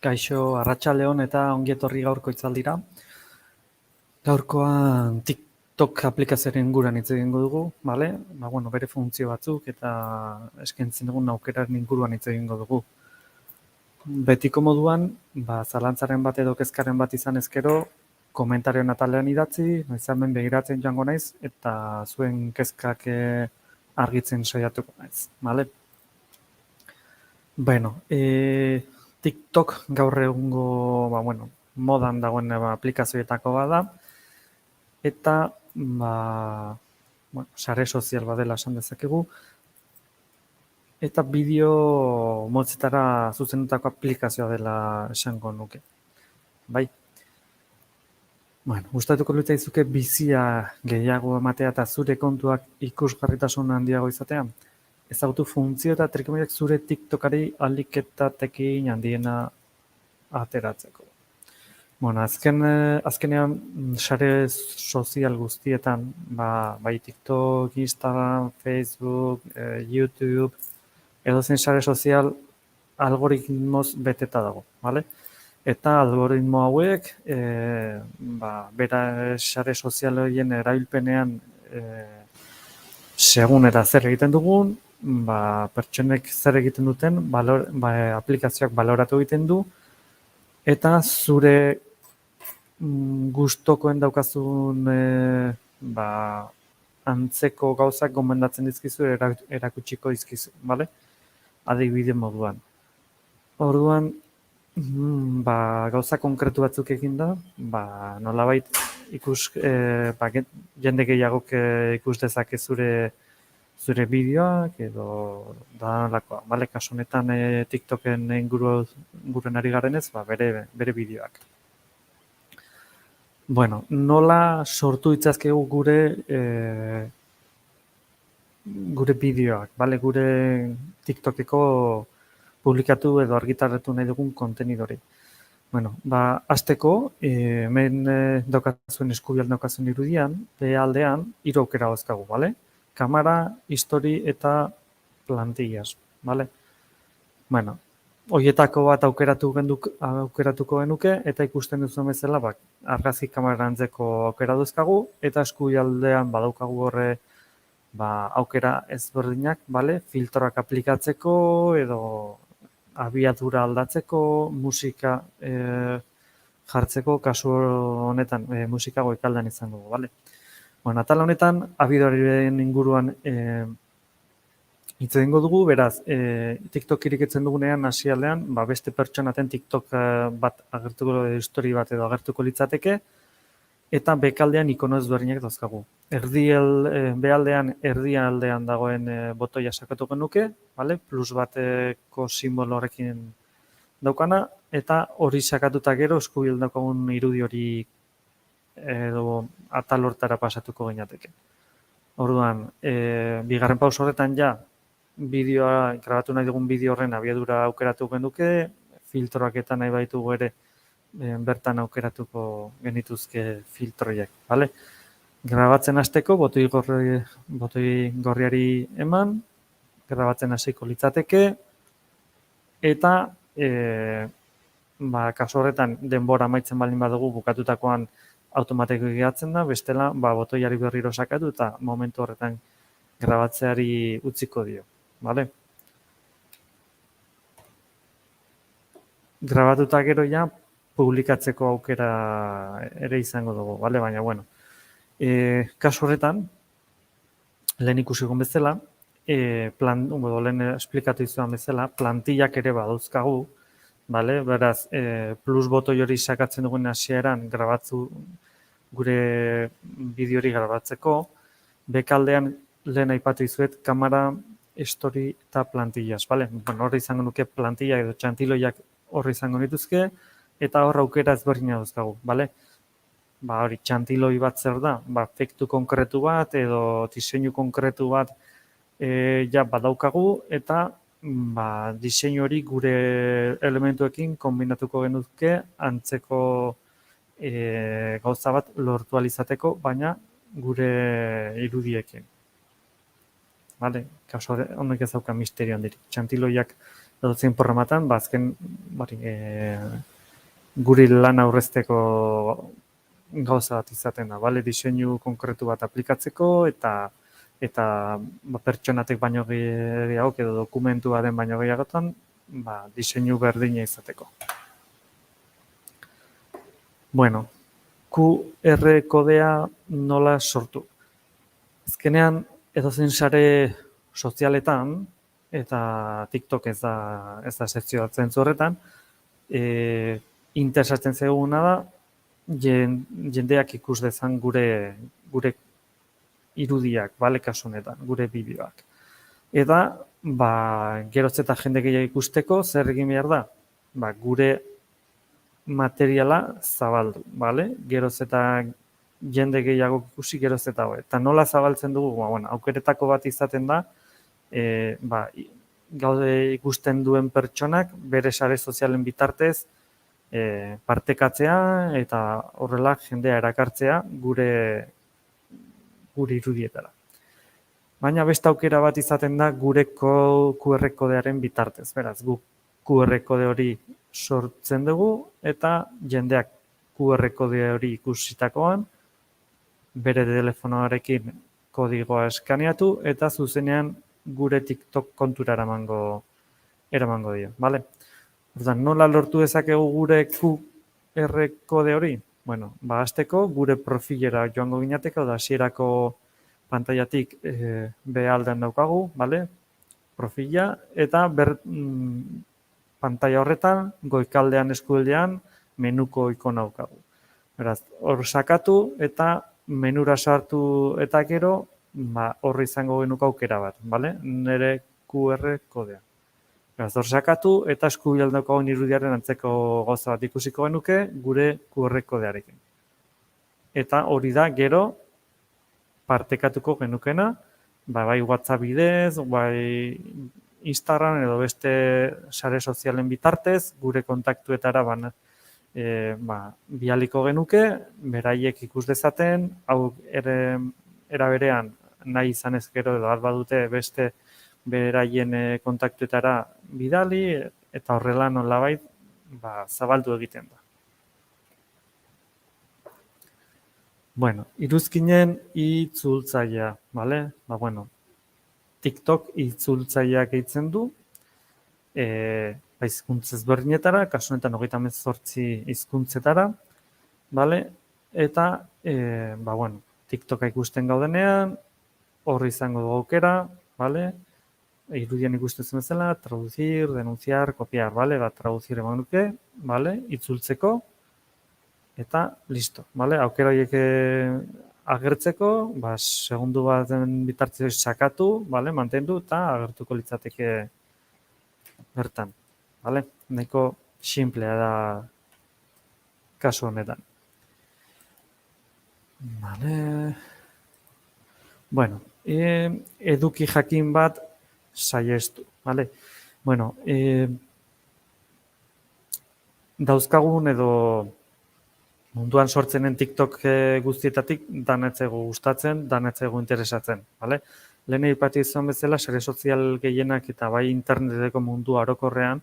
Kaixo, arratsaldeon eta ongi etorri gaurko itzaldira. Gaurkoan TikTok aplikazioaren inguruan hitz egingo dugu, bale? Bere funtzio batzuk eta eskaintzen dugun aukeraren inguruan hitz egingo dugu. Betiko moduan, zalantzaren bat edo kezkaren bat izan ezkero, komentarioen atalean idatzi, noizamen begiratzen joango naiz eta zuen kezkak argitzen saiatuko naiz, bale? TikTok gaur egungo, modan dagoen aplikazioetako bada, eta, sare sozial badela esan dezakegu, eta bideo motzetara zuzendutako aplikazioa dela esango nuke. Bai? Gustatuko litzaizuke bizia gehiago ematea eta zure kontuak ikusgarritasun handiago izatea? Ezagutu funtzio eta trikimaiak zure TikTokari ahalik eta tekin handiena ateratzeko. Azkenean sare sozial guztietan, bai TikTok, Instagram, Facebook, YouTube, edozein sare sozial algoritmoz beteta dago, bale? Eta algoritmo hauek, bera sare sozial horien erabilpenean segun eta zer egiten dugun, pertsonek zer egiten duten, aplikazioak baloratu egiten du, eta zure gustokoen daukazun antzeko gauzak gomendatzen dizkizu erakutsiko dizkizu, bale? Adibide moduan. Orduan, gauza konkretu batzuk egin da, nolabait jende gehiagok ikus dezake zure bideoak edo da nolakoa, bale? Kasu honetan TikToken inguruan ari garenez, bere bideoak. Nola sortu ditzakegu gure bideoak, bale? Gure TikTokeko publikatu edo argitaratu nahi dugun kontenidori. Hasteko, hemen daukazuen eskubian daukazuen irudian, aldean, 3 aukera dauzkagu, bale? Kamera, history eta plantillas, bale? Horietako bat aukeratuko genuke eta ikusten duzuen bezala, argazki kamera antzeko aukera dauzkagu eta eskubialdean badaukagu horre aukera ezberdinak, bale? Filtroak aplikatzeko edo abiadura aldatzeko, musika jartzeko, kasu honetan musika goikaldean izango dugu, bale? Atal honetan, abiaduraren inguruan hitz egingo dugu, beraz, TikTok irikitzen dugunean hasialdean, beste pertsonaten TikTok bat agertuko, history bat edo agertuko litzateke, eta bekaldean ikono ezberdinak dauzkagu. Bealdean, erdialdean dagoen botoia sakatu genuke, plus bateko simbolo horrekin daukana, eta hori sakatuta gero eskubil daukagun irudi hori edo atal hortara pasatuko ginateke. Orduan, bigarren pauso horretan bideoa, grabatu nahi dugun bideo horren abiadura aukeratu genuke, filtroak eta nahi baitugu ere bertan aukeratuko genituzke filtroiek, bale? Grabatzen hasteko botoi gorriari eman, grabatzen hasiko litzateke, eta kasu horretan denbora amaitzen baldin badugu bukatutakoan automatiko geratzen da, bestela botoiari berriro sakatu eta momentu horretan grabatzeari utziko dio, bale? Grabatuta gero publikatzeko aukera ere izango dugu, bale? Baina, kasu horretan, lehen ikusi egon bezala, lehen esplikatu izuan bezala, plantillak ere badauzkagu, bale? Beraz, plus botoi hori sakatzen dugun hasieran gure bideo hori grabatzeko, bekaldean lehen aipatu izuet, kamera, history eta plantillas, bale? Horri izango nuke plantillak edo txantiloiak horri izango nituzke, eta hor aukera ezberdina dauzkagu, bale? Hori, txantiloi bat zer da? Efektu konkretu bat edo diseinu konkretu bat badaukagu, eta diseinu hori gure elementuekin kombinatuko genuke antzeko gauza bat lortu alizateko, baina gure irudiekin. Kaso honek ez dauka misterio handirik. Txantiloiak edozein programatan, azken guri lan aurrezteko gauza bat izaten da, bale? Diseinu konkretu bat aplikatzeko eta pertsonatek baino gehiago edo dokumentu baten baino gehiagotan diseinu berdina izateko. Bueno, QR kodea nola sortu? Azkenean, edozein sare sozialetan, eta TikTok ez da sekzio bat zentzu horretan, interesatzen zaiguna da, jendeak ikus dezan gure irudiak, bale, kasu honetan, gure bideoak. Eta, geroz eta jende gehiago ikusteko, zer egin behar da? Gure materiala zabaldu, bale? Geroz eta jende gehiago ikusi, geroz eta hobe. Eta nola zabaltzen dugu? Aukeretako bat izaten da, gaude ikusten duen pertsonak bere sare sozialen bitartez partekatzea eta horrela jendea erakartzea gure irudietara. Baina beste aukera bat izaten da gure QR kodearen bitartez. Beraz, guk QR kode hori sortzen dugu eta jendeak QR kode hori ikusitakoan bere telefonoarekin kodigoa eskaneatu eta zuzenean gure TikTok kontura eramango dio, bale? Orduan, nola lortu dezakegu gure QR kode hori? Bueno, hasteko gure profilera joango ginateke, da hasierako pantailatik behaldean daukagu, bale? Profila, eta pantaila horretan, goikaldean eskualdean, menuko ikona daukagu. Beraz, hor sakatu eta menura sartu eta gero, horri izango genuko aukera bat, bale? Nire QR kodea. Beraz, hor sakatu eta eskubidean daukagun irudiaren antzeko gauza bat ikusiko genuke gure QR kodearekin. Eta hori da gero partekatuko genukena, bai WhatsApp bidez, bai Instagram edo beste sare sozialen bitartez, gure kontaktuetara bialiko genuke, beraiek ikus dezaten, hau era berean nahi izan ez gero edo badute beste beraien kontaktuetara bidali eta horrela nolabait zabaldu egiten da. Bueno, iruzkinen itzultzailea, bale? TikTok itzultzaileak gehitzen du, hizkuntza ezberdinetara, kasu honetan 38 hizkuntzetara, bale? Eta TikToka ikusten gaudenean, horri izango dugu aukera, bale? Irudian ikusten zen bezala, traducir, denunciar, copiar, bale? Traducir eman duke, bale? Itzultzeko, eta listo, bale? Aukera horiek agertzeko, segundu baten bitartez sakatu, bale? Mantendu eta agertuko litzateke bertan, bale? Nahiko simplea da kasu honetan. Bale. Bueno, eduki jakin bat saiestu, bale? Bueno, dauzkagun edo munduan sortzenen TikTok guztietatik danetzego gustatzen, danetzego interesatzen, bale? Lehen aipatu izan bezala, sare sozial gehienak eta bai interneteko mundu orokorrean,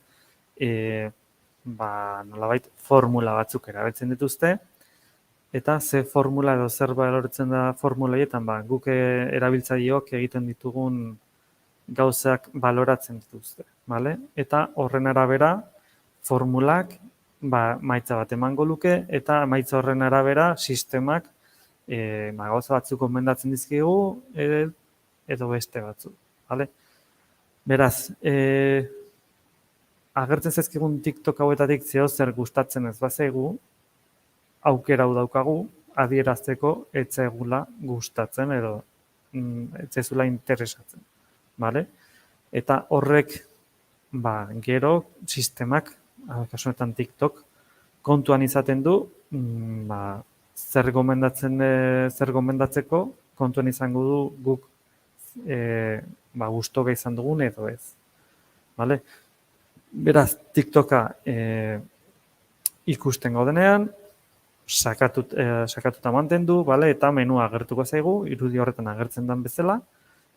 nolabait formula batzuk erabiltzen dituzte, eta ze formula edo zer baloratzen da formula horietan, guk erabiltzaileok egiten ditugun gauzak baloratzen dituzte, bale? Eta horren arabera formulak maitza bat emango luke eta maitza horren arabera sistemak gauza batzuk gomendatzen dizkigu edo beste batzuk, bale? Beraz, agertzen zaizkigun TikTok hauetatik zer gustatzen ez bazaigu, aukera hau daukagu adierazteko ez zaigula gustatzen edo ez zaizula interesatzen, bale? Eta horrek gero sistemak, kasu honetan TikTok, kontuan izaten du zer gomendatzeko kontuan izango du guk gustoka izan dugun edo ez, bale? Beraz, TikToka ikusten gaudenean, sakatuta mantendu, bale? Eta menua agertuko zaigu, irudi horretan agertzen den bezala,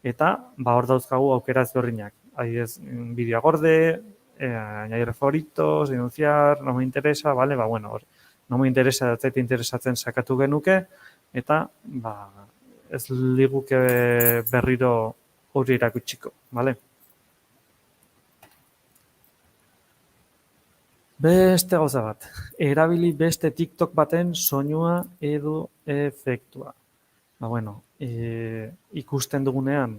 eta hor dauzkagu aukera ezberdinak. Adibidez, bideoa gorde, añadir favoritos, denunciar, no me interesa, vale, ba, bueno, no me interesa, ez zait interesatzen sakatu genuke, eta, ba, ez liguke berriro hori erakutsiko, vale? Beste gauza bat, erabili beste TikTok baten soinua edo efektua. Ba, bueno, ikusten dugunean,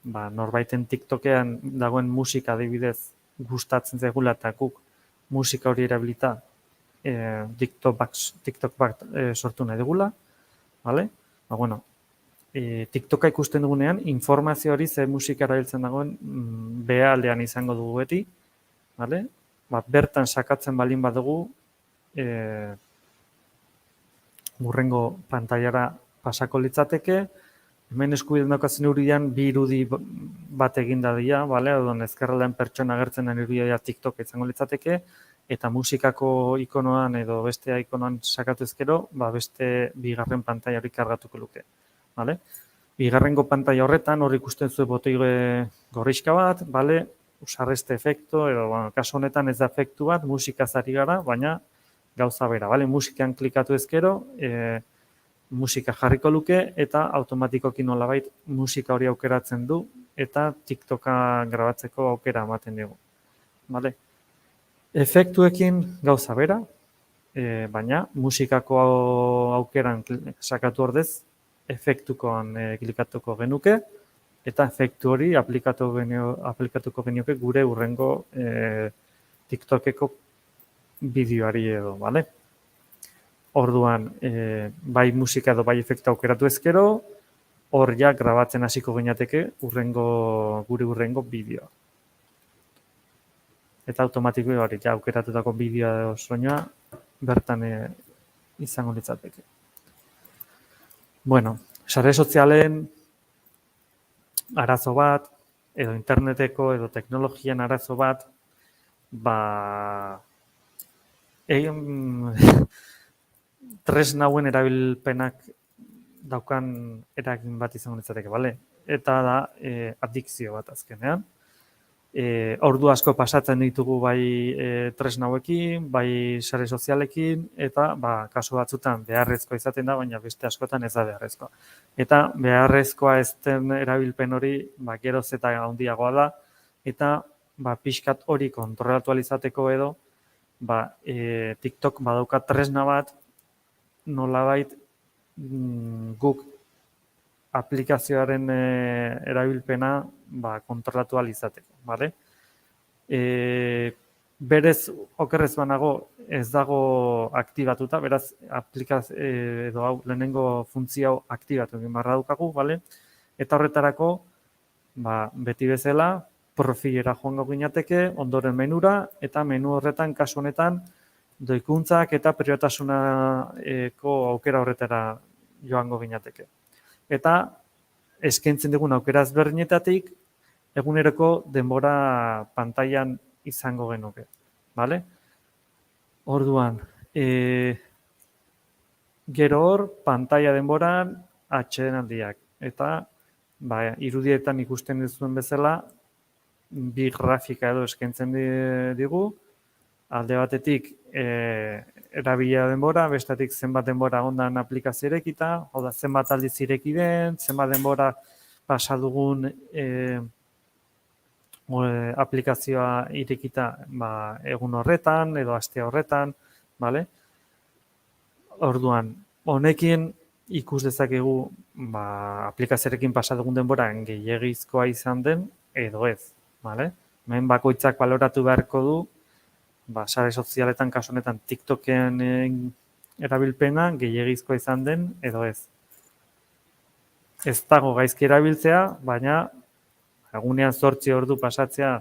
ba, norbaiten TikTokean dagoen musika adibidez gustatzen zaigula eta guk musika hori erabilita TikTok bat sortu nahi dugula, vale? Ba, bueno, TikToka ikusten dugunean, informazio hori ze musika erabiltzen dagoen behealdean izango dugu beti, vale? Ba, bertan sakatzen balin badugu, hurrengo pantailara pasako litzateke, hemen eskubideen daukazen irudian bi irudi bat egin dadia, vale? Odon ezkerraldean pertsona agertzen den irudia TikTok izango litzateke, eta musikako ikonoan edo beste ikonoan sakatu ezkero, ba, beste bigarren pantaila hori kargatuko luke. Vale? Bigarrengo pantaila horretan, hor ikusten zuen botoi gorrixka bat, vale? Usarreste efektu, edo, bueno, kasu honetan ez da efektu bat, musikaz ari gara, baina gauza bera, vale? Musikan klikatu ezkero, musika jarriko luke, eta automatikoki nolabait musika hori aukeratzen du, eta TikToka grabatzeko aukera ematen dugu. Vale? Efektuekin gauza bera, baina musikako aukeran sakatu ordez, efektukoan klikatuko genuke, eta efektu hori aplikatuko genioke gure hurrengo TikTokeko bideoari edo, bale? Orduan, bai musika edo bai efektu aukeratu ezkero, hor ja grabatzen hasiko gineateke gure hurrengo bideoa. Eta automatiko hori ja aukeratutako bideoa edo soinua bertan izango litzateke. Bueno, sare sozialen arazo bat, edo interneteko edo teknologian arazo bat, ba, tresna hauen erabilpenak daukan eragin bat izango litzateke, bale? Eta da, adikzio bat azkenean. Ordu asko pasatzen ditugu bai tresna hauekin, bai sare sozialekin, eta ba, kasu batzutan beharrezkoa izaten da, baina beste askotan ez da beharrezkoa. Eta beharrezkoa ez den erabilpen hori ba, geroz eta handiagoa da, eta ba, pixkat hori kontrolatu izateko edo, ba, TikTok badauka tresna bat, nolabait guk aplikazioaren erabilpena ba, kontrolatu izateko, bale? Berez, okerrez banago, ez dago aktibatuta, beraz, edo hau, lehenengo funtzio hau aktibatu egin barra daukagu, bale? Eta horretarako, ba, beti bezala, profilera joango ginateke, ondoren menura, eta menu horretan, kasu honetan, doikuntzak eta prioritasunako aukera horretara joango ginateke. Eta eskaintzen dugun aukera ezberdinetatik eguneroko denbora pantailan izango genuke, bale? Orduan, gero hor pantaila denboran atsedenaldiak eta ba, irudietan ikusten duzuen bezala bi grafika edo eskaintzen digu, alde batetik erabilia denbora, bestetik zenbat denbora ondan aplikazio irekita, hau da zenbat aldiz ireki den, zenbat denbora pasa dugun aplikazioa irekita ba, egun horretan edo aste horretan, bale? Orduan, honekin ikus dezakegu ba, aplikazioarekin pasa dugun denbora gehiegizkoa izan den edo ez, bale? Hemen bakoitzak baloratu beharko du ba, sare sozialetan, kasu honetan TikToken erabilpena gehiegizkoa izan den edo ez. Ez dago gaizki erabiltzea, baina egunean 8 ordu pasatzea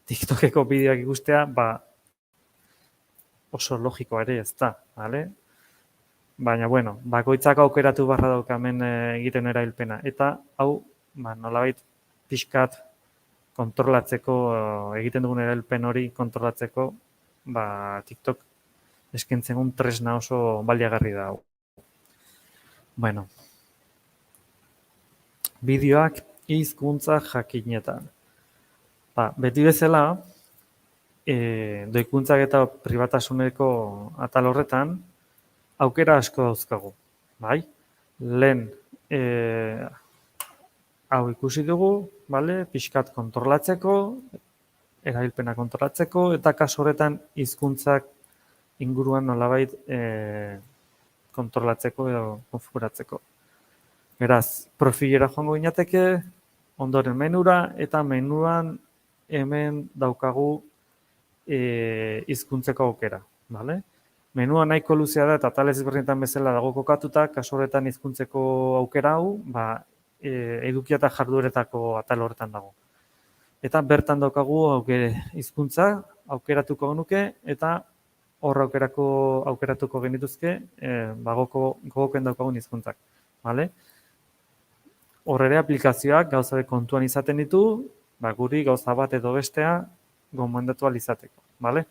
TikTokeko bideoak ikustea, ba, oso logikoa ere ez da, bale? Baina, bueno, bakoitzak aukeratu barra daukamen egiten erabilpena. Eta, hau, ba, nolabait pixkat kontrolatzeko, egiten dugun erabilpen hori kontrolatzeko, ba, TikTok eskaintzen tresna oso baliagarri da hau. Bueno, bideoak hizkuntza jakinetan. Ba, beti bezala, doikuntzak eta pribatasuneko atal horretan, aukera asko dauzkagu, bai? Lehen, hau ikusi dugu, bale? Pixkat kontrolatzeko, erabilpena kontrolatzeko, eta kasu horretan hizkuntzak inguruan nolabait kontrolatzeko edo konfiguratzeko. Beraz, profilera joango ginateke, ondoren menura, eta menuan hemen daukagu hizkuntzeko aukera, bale? Menua nahiko luzea da eta atal ezberdinetan bezala dago kokatuta, kasu horretan hizkuntzeko aukera hau, edukia eta jardueretako atal horretan dago. Eta bertan daukagu hizkuntza aukeratuko genuke eta hor aukeratuko genituzke gogoken daukagun hizkuntzak, bale? Hor ere aplikazioak gauza kontuan izaten ditu, guri gauza bat edo bestea gomendatu ahal izateko, bale?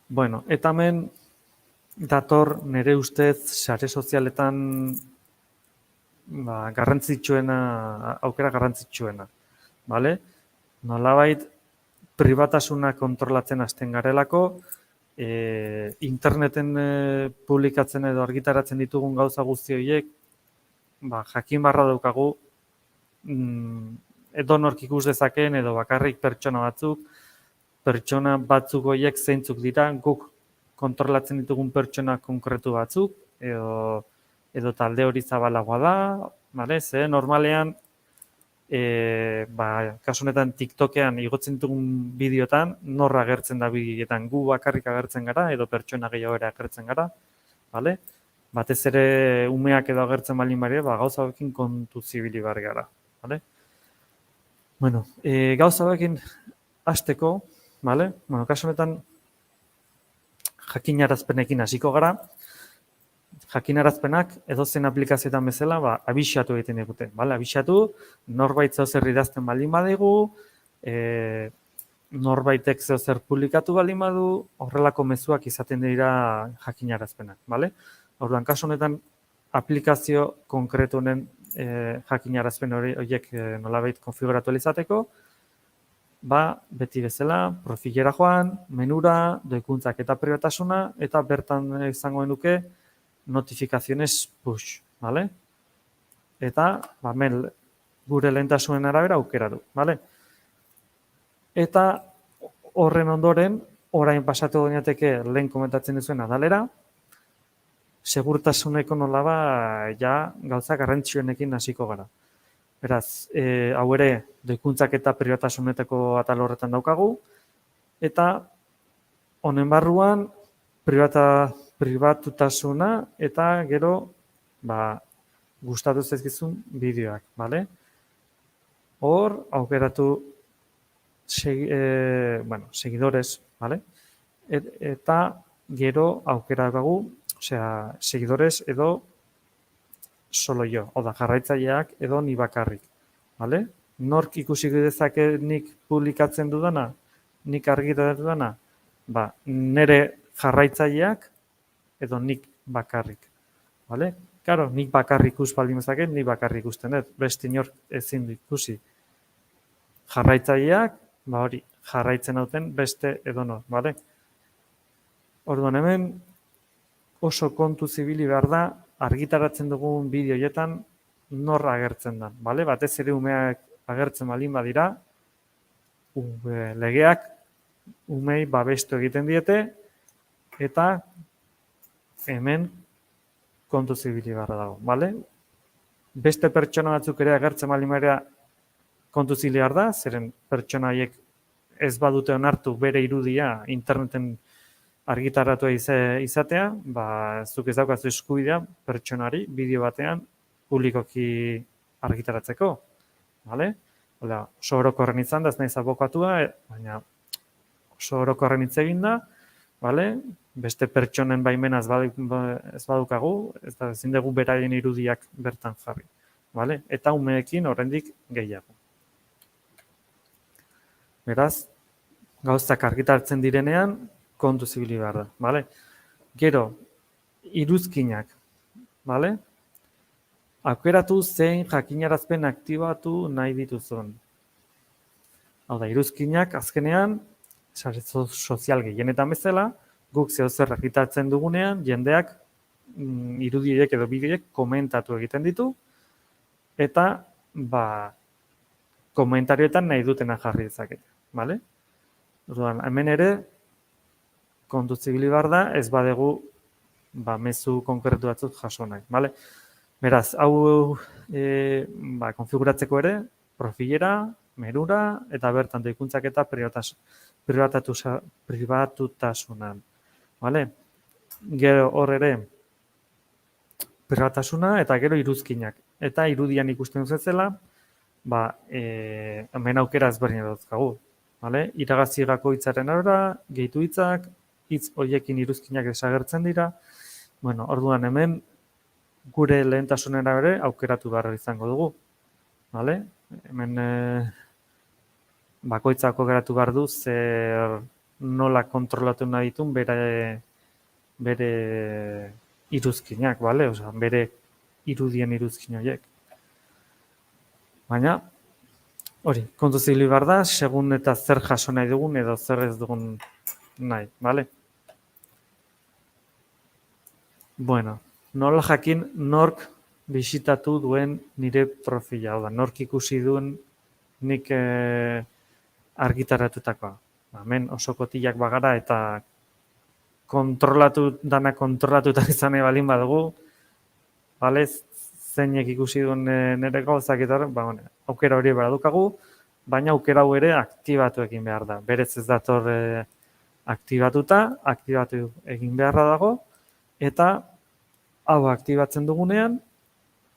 Bueno, eta hemen dator nire ustez sare sozialetan aukera garrantzitsuena, bale? Nolabait pribatasuna kontrolatzen hasten garelako, interneten publikatzen edo argitaratzen ditugun gauza guzti horiek, jakin barra daukagu, edonork ikus dezakeen edo bakarrik pertsona batzuk horiek zeintzuk dira, guk kontrolatzen ditugun pertsona konkretu batzuk, edo talde hori zabalagoa da, bale? Ze normalean, kasu honetan TikTokean igotzen ditugun bideotan, norra agertzen da bideoetan, gu bakarrik agertzen gara, edo pertsona gehiago ere agertzen gara, bale? Batez ere umeak edo agertzen baldin badira, gauza hauekin kontu zibili behar gara, bale? Bueno, gauza hauekin hasteko, bale? Bueno, kasu honetan jakinarazpenekin hasiko gara. Jakinarazpenak edozein aplikazioetan bezala, abixatu egiten digute, bale? Abixatu, norbait zeozer idazten baldin badigu, norbaitek zeozer publikatu baldin badu, horrelako mezuak izaten dira jakinarazpenak, bale? Orduan, kasu honetan aplikazio konkretu honen jakinarazpen horiek nolabait konfiguratu izateko, beti bezala, profilera joan, menura, doikuntzak eta pribatasuna, eta bertan izango genuke notifikaziones push, bale? Eta, gure lehentasunen arabera aukeratu, bale? Eta horren ondoren, orain pasatu ginateke lehen komentatzen duzuen adalera, segurtasuneko nolaba gauza garrantzitsuenekin hasiko gara. Beraz, hau ere, doikuntzak eta pribatasunetako atal horretan daukagu, eta honen barruan pribatutasuna eta gero gustatu zaizkizun bideoak, bale? Hor, aukeratu seguidores, bale? Eta gero aukeratu seguidores edo solo jo, oda jarraitzaileak edo ni bakarrik, bale? Nork ikusi dezake nik publikatzen dudana, nik argitaratzen dudana, nire jarraitzaileak edo nik bakarrik, bale? Claro, nik bakarrik ikus baldin bezake, nik bakarrik ikusten dut, beste inork ezin du ikusi. Jarraitzaileak, hori, jarraitzen duten beste edonor, bale? Orduan hemen oso kontu zibili behar da, argitaratzen dugun bideoietan norra agertzen da, bale? Batez ere umeak agertzen baldin badira, legeak umei babestu egiten diete, eta hemen kontu zibili behar dago, bale? Beste pertsona batzuk ere agertzen baldin badira kontu zibili behar da, zeren pertsona haiek ez badute onartu bere irudia interneten argitaratu izatea, zuk ez daukazu eskubidea pertsonari bideo batean publikoki argitaratzeko, bale? Oso orokorren izan da, ez naiz abokatua, baina oso orokorren hitz egin da, bale? Beste pertsonen baimena ez badukagu, ezin dugu beraien irudiak bertan jarri, bale? Eta umeekin oraindik gehiago. Beraz, gauzak argitaratzen direnean, kontu zibili behar da, bale? Gero, iruzkinak, bale? Aukeratu zein jakinarazpen aktibatu nahi dituzun. Hau da, iruzkinak azkenean, sare sozial gehienetan bezala, guk zeozer argitaratzen dugunean, jendeak irudiek edo bideoek komentatu egiten ditu, eta komentarioetan nahi dutena jarri dezakete. Vale? Orduan, hemen ere, kontu zibili behar da, ez badegu mezu konkretu batzuk jaso nahi. Vale? Beraz, hau konfiguratzeko ere, profilera, merura, eta bertan doikuntzak eta pribatutasunan. Vale? Gero hor ere, pribatasuna eta gero iruzkinak. Eta irudian ikusten zezela, hemen aukera ezberdin dauzkagu. Vale? Iragazirako hitzaren arabera, gehitu hitzak, hitz horiekin iruzkinak desagertzen dira. Bueno, orduan hemen gure lehentasunera ere aukeratu behar izango dugu. Vale? Hemen bakoitzak aukeratu behar du zer nola kontrolatu nahi ditun bere iruzkinak, vale? Osea, bere irudien iruzkin horiek. Baina, hori, kontu zibili behar da, segun eta zer jaso nahi dugun edo zer ez dugun nahi, vale? Bueno, nola jakin nork bisitatu duen nire profila, hau da, nork ikusi duen nik argitaratutakoa. Hemen oso kotilak bagara eta dana kontrolatuta izan baldin badugu, bale, zeinek ikusi duen nire gauzak eta aukera hori behar dukagu, baina aukera hau ere aktibatu egin behar da. Berez ez dator aktibatuta, aktibatu egin beharra dago, eta hau aktibatzen dugunean,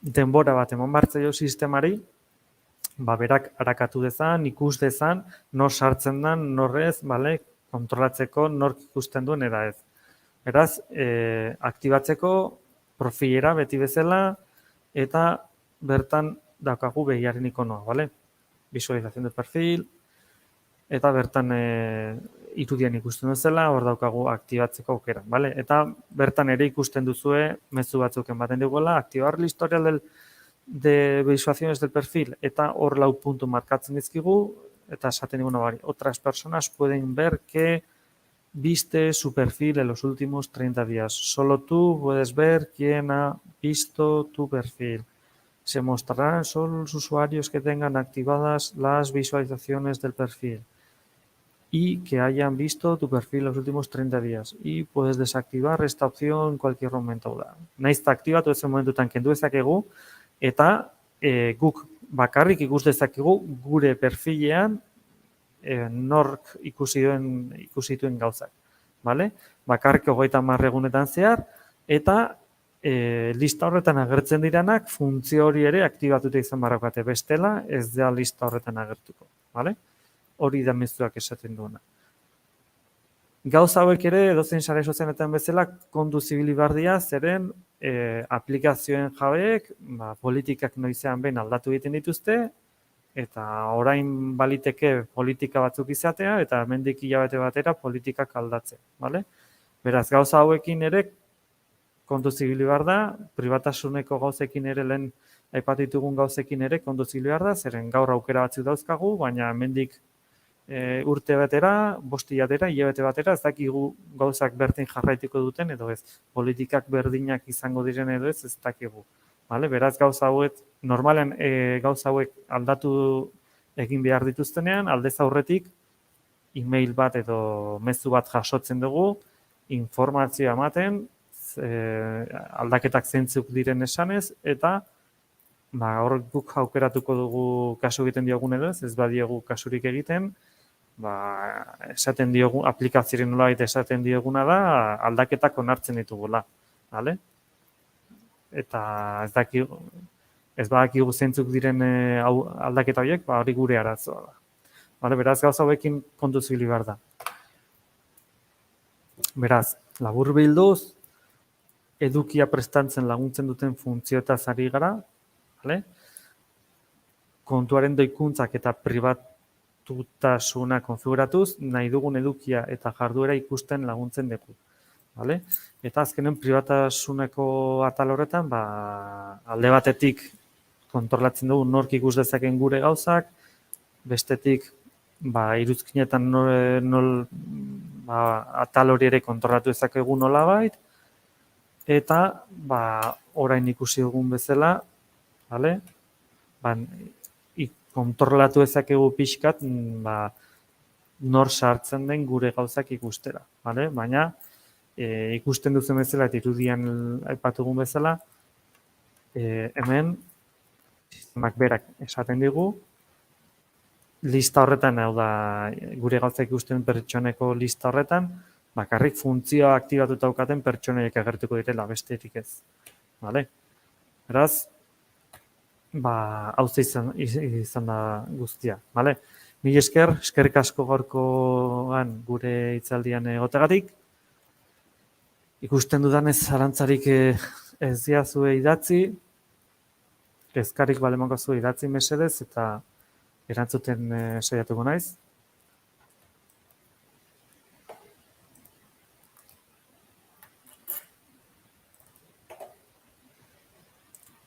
denbora bat eman bartzaio sistemari, berak arakatu dezan, ikus dezan, nor sartzen den, norrez, bale, kontrolatzeko nork ikusten duen eta ez. Beraz, aktibatzeko profilera beti bezala eta bertan daukagu begiaren ikonoa, bale? Visualización de perfil eta bertan irudian ikusten duzela, hor daukagu aktibatzeko aukera, bale? Eta bertan ere ikusten duzue mezu batzuk ematen digula, activar el historial de visualizaciones del perfil eta hor 4 puntu markatzen dizkigu eta esaten diguna bari. Otras personas pueden ver que viste su perfil en los últimos 30 días. Solo tú puedes ver quién ha visto tu perfil. Se mostrarán solo los usuarios que tengan activadas las visualizaciones del perfil y que hayan visto tu perfil los últimos 30 días. Y puedes desactivar esta opción en cualquier momento. Naiz eta aktibatu ez momentutan kendu dezakegu eta guk bakarrik ikus dezakegu gure perfilean nork ikusi duen gauzak. Vale? Bakarrik 30 egunetan zehar eta lista horretan agertzen diranak funtzio hori ere aktibatuta izan barraukate bestela ez da lista horretan agertuko. Vale? Hori da mezuak esaten duena. Gauza hauek ere edozein sare sozialetan bezala kontu zibili bardia zeren aplikazioen jabeek politikak noizean behin aldatu egiten dituzte eta orain baliteke politika batzuk izatea eta hemendik hilabete batera politikak aldatzen, bale? Beraz, gauza hauekin ere kontu zibili behar da, pribatasuneko gauzekin ere lehen aipatu ditugun gauzekin ere kontu zibili behar da, zeren gaur aukera batzuk dauzkagu, baina hemendik urte batera, 5 hilabete batera, ez dakigu gauzak berdin jarraituko duten edo ez, politikak berdinak izango diren edo ez dakigu. Vale? Beraz, gauza hauek, normalen gauza hauek aldatu egin behar dituztenean, aldez aurretik e-mail bat edo mezu bat jasotzen dugu, informazioa ematen, aldaketak zeintzuk diren esanez, eta hor guk aukeratuko dugu kasu egiten diogun edo ez badiegu kasurik egiten, esaten diogun, aplikazioaren nolabait esaten dioguna da, aldaketak onartzen ditugula. Vale? Eta ez badakigu zeintzuk diren aldaketa horiek, hori gure arazoa da. Vale? Beraz, gauza hauekin kontu zibili behar da. Beraz, labur bilduz, edukia prestantzen laguntzen duten funtzioetaz ari gara, vale? Kontuaren doikuntzak eta pribatutasuna konfiguratuz, nahi dugun edukia eta jarduera ikusten laguntzen dugu. Vale? Eta azkenen pribatasuneko atal horretan, alde batetik kontrolatzen dugu nork ikus dezaken gure gauzak, bestetik iruzkinetan atal hori ere kontrolatu ezakegu nolabait, eta orain ikusi dugun bezala, bale? Kontrolatu ezakegu pixkat, nor sartzen den gure gauzak ikustera, bale? Baina, ikusten duzen bezala, eta irudian aipatugun bezala, hemen, sistemak berak esaten digu, lista horretan, hau da, gure gauzak ikusten pertsoneko lista horretan, bakarrik funtzioa aktibatuta daukaten pertsonaiek agertuko direla, besterik ez. Bale? Beraz, hau izan da guztia, bale? Mila esker, eskerrik asko gaurkoan gure hitzaldian egotegatik. Ikusten dudanez zarantzarik ez diazue idatzi, kezkarik balemango zuen idatzi mesedez, eta erantzuten saiatuko naiz.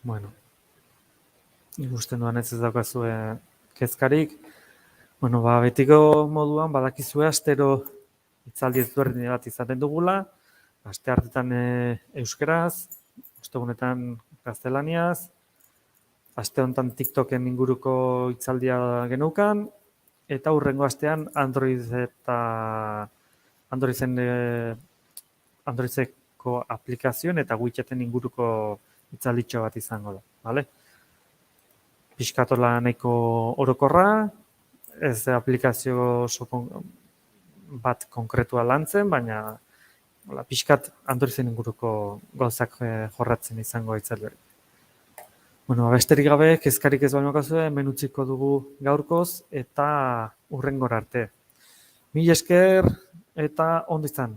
Bueno, ikusten dudanez ez daukazue kezkarik. Bueno, betiko moduan, badakizue astero hitzaldi ezberdin bat izaten dugula, aste hartetan euskeraz, ostegunetan gaztelaniaz, aste honetan TikToken inguruko hitzaldia geneukan, eta hurrengo astean Androideko aplikazioen eta widgeten inguruko hitzalditxo bat izango da, bale? Pixkatola nahiko orokorra, ez aplikazio bat konkretua lantzen, baina pixkat Androiden inguruko gauzak jorratzen izango hitzaldi hori. Bueno, besterik gabe, kezkarik ez balmakazue, hemen utziko dugu gaurkoz, eta hurrengora arte. Mila esker, eta ondo izan.